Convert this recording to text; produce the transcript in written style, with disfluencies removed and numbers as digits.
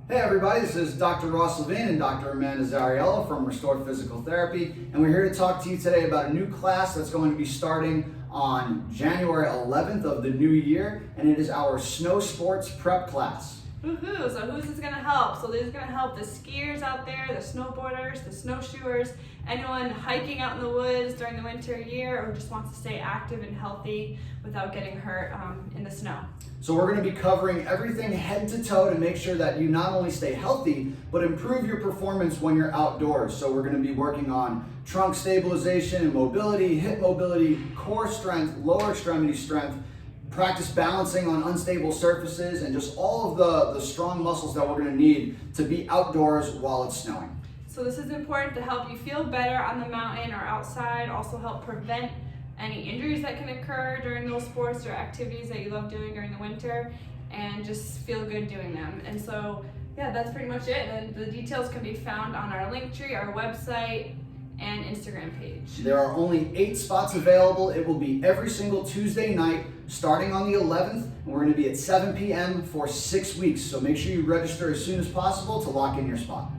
Hey everybody, this is Dr. Ross Levine and Dr. Amanda Zariella from Restore Physical Therapy, and we're here to talk to you today about a new class that's going to be starting on January 11th of the new year, and it is our snow sports prep class. Woohoo! So who's this going to help? So this is going to help the skiers out there, the snowboarders, the snowshoers, anyone hiking out in the woods during the winter year or just wants to stay active and healthy without getting hurt in the snow. So we're going to be covering everything head to toe to make sure that you not only stay healthy, but improve your performance when you're outdoors. So we're going to be working on trunk stabilization and mobility, hip mobility, core strength, lower extremity strength, practice balancing on unstable surfaces, and just all of the strong muscles that we're going to need to be outdoors while it's snowing. So this is important to help you feel better on the mountain or outside, also help prevent any injuries that can occur during those sports or activities that you love doing during the winter, and just feel good doing them. And so, yeah, that's pretty much it. And the details can be found on our Linktree, our website, and Instagram page. There are only 8 spots available. It will be every single Tuesday night starting on the 11th, and we're going to be at 7 p.m. for 6 weeks. So make sure you register as soon as possible to lock in your spot.